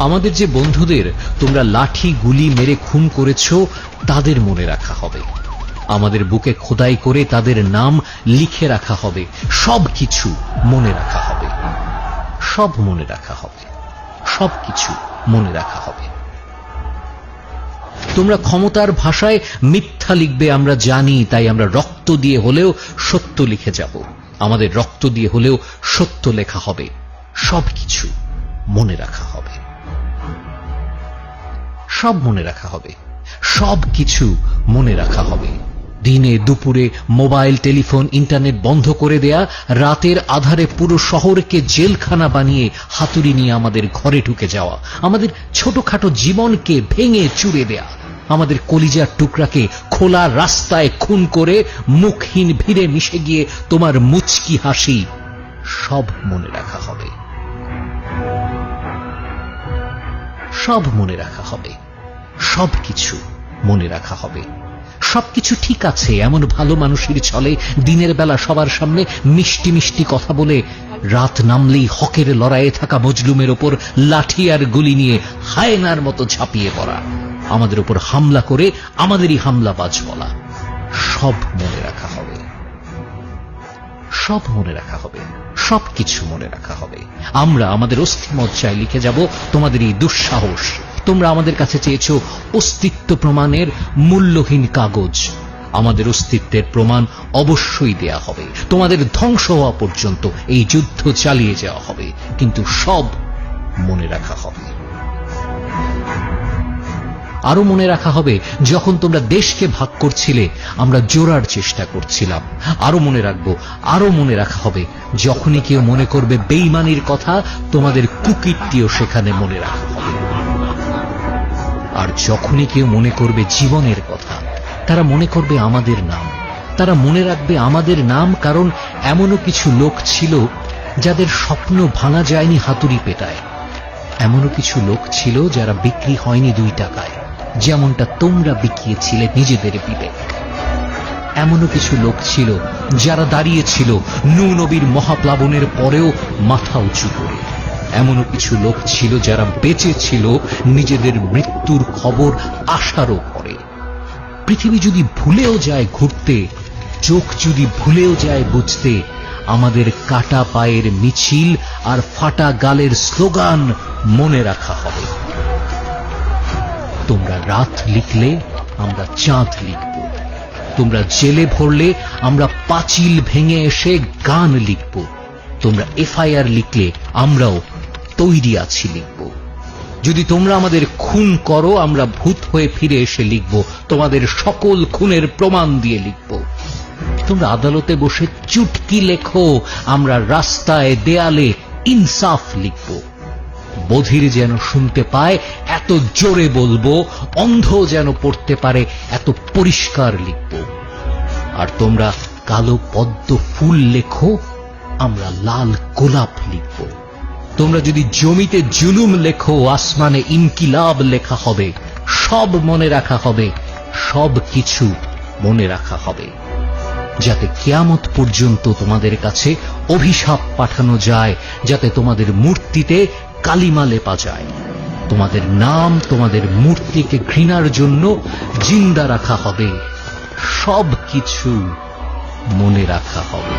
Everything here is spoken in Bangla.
আমাদের যে বন্ধুদের তোমরা লাঠি গুলি মেরে খুন করেছ তাদের মনে রাখা হবে, আমাদের বুকে খোদাই করে তাদের নাম লিখে রাখা হবে, সবকিছু মনে রাখা হবে, সব মনে রাখা হবে, সবকিছু মনে রাখা হবে। তোমরা ক্ষমতার ভাষায় মিথ্যা লিখবে আমরা জানি, তাই আমরা রক্ত দিয়ে হলেও সত্য লিখে যাব, আমাদের রক্ত দিয়ে হলেও সত্য লেখা হবে, সবকিছু মনে রাখা হবে, সব মনে রাখা হবে, সবকিছু মনে রাখা হবে। দিনে দুপুরে মোবাইল টেলিফোন ইন্টারনেট বন্ধ করে দেয়া, রাতের আধারে পুরো শহরকে জেলখানা বানিয়ে হাতুড়ি নিয়ে আমাদের ঘরে ঢুকে যাওয়া, আমাদের ছোটখাটো জীবনকে ভেঙে চুরে দেয়া, আমাদের কলিজার টুকরাকে খোলা রাস্তায় খুন করে মুখহীন ভিড়ে মিশে গিয়ে তোমার মুচকি হাসি, সব মনে রাখা হবে, সব মনে রাখা হবে, সবকিছু মনে রাখা হবে। সবকিছু ঠিক আছে এমন ভালো মানুষের ছলে দিনের বেলা সবার সামনে মিষ্টি মিষ্টি কথা বলে, রাত নামলেই হকের লড়াইয়ে থাকা মজলুমের ওপর লাঠি আর গুলি নিয়ে হায়নার মতো ঝাঁপিয়ে পড়া, আমাদের উপর হামলা করে আমাদেরই হামলাবাজ বলা, সব মনে রাখা হবে, সব মনে রাখা হবে, সবকিছু মনে রাখা হবে। আমরা আমাদের অস্থিমজ্জায় লিখে যাব তোমাদের এই দুঃসাহস। তোমরা আমাদের কাছে চেয়েছ অস্তিত্ব প্রমাণের মূল্যহীন কাগজ, আমাদের অস্তিত্বের প্রমাণ অবশ্যই দেয়া হবে, তোমাদের ধ্বংস হওয়া পর্যন্ত এই যুদ্ধ চালিয়ে যাওয়া হবে, কিন্তু সব মনে রাখা হবে। আরো মনে রাখা হবে যখন তোমরা দেশকে ভাগ করছিলে আমরা জোড়ার চেষ্টা করছিলাম, আরো মনে রাখবো, আরো মনে রাখা হবে যখনই কেউ মনে করবে বেঈমানির কথা তোমাদের কুকীর্তিও সেখানে মনে রাখা হবে, আর যখনই কেউ মনে করবে জীবনের কথা তারা মনে করবে আমাদের নাম, তারা মনে রাখবে আমাদের নাম, কারণ এমনও কিছু লোক ছিল যাদের স্বপ্ন ভাঙা যায়নি হাতুড়ি পেটায়, এমনও কিছু লোক ছিল যারা বিক্রি হয়নি 2 টাকায়, যেমনটা তোমরা বিকিয়েছিলে নিজেদের বিবেক, এমনও কিছু লোক ছিল যারা দাঁড়িয়েছিল নূহ নবীর মহাপ্লাবনের পরেও মাথা উঁচু করে, এমনও কিছু লোক ছিল যারা বেঁচে ছিল নিজেদের মৃত্যুর খবর আসারও পরে। পৃথিবী যদি ভুলেও যায় ঘুরতে, চোখ যদি ভুলেও যায় বুঝতে, আমাদের কাটা পায়ের মিছিল আর ফাটা গালের স্লোগান মনে রাখা হবে। তোমরা রাত লিখলে আমরা চাঁদ লিখব, তোমরা জেলে ভরলে আমরা পাঁচিল ভেঙে এসে গান লিখব, তোমরা এফআইআর লিখলে আমরাও তৈরি আছি লিখব, যদি তোমরা আমাদের খুন করো আমরা ভূত হয়ে ফিরে এসে লিখব, তোমাদের সকল খুনের প্রমাণ দিয়ে লিখব। তোমরা আদালতে বসে চুটকি লেখো, আমরা রাস্তায় দেয়ালে ইনসাফ লিখব, বধির যেন শুনতে পায় এত জোরে বলবো, অন্ধ যেন পড়তে পারে এত পরিষ্কার লিখব। আর তোমরা কালো পদ্ম ফুল লেখো, আমরা লাল গোলাপ লিখব। তোমরা যদি জমিতে জুলুম লেখো, আসমানে ইনকিলাব লেখা হবে, সব মনে রাখা হবে, সব কিছু মনে রাখা হবে, যাতে কিয়ামত পর্যন্ত তোমাদের কাছে অভিশাপ পাঠানো যায়, যাতে তোমাদের মূর্তিতে কালিমা লেপা যায়, তোমাদের নাম তোমাদের মূর্তিকে ঘৃণার জন্য জিন্দা রাখা হবে, সব কিছু মনে রাখা হবে।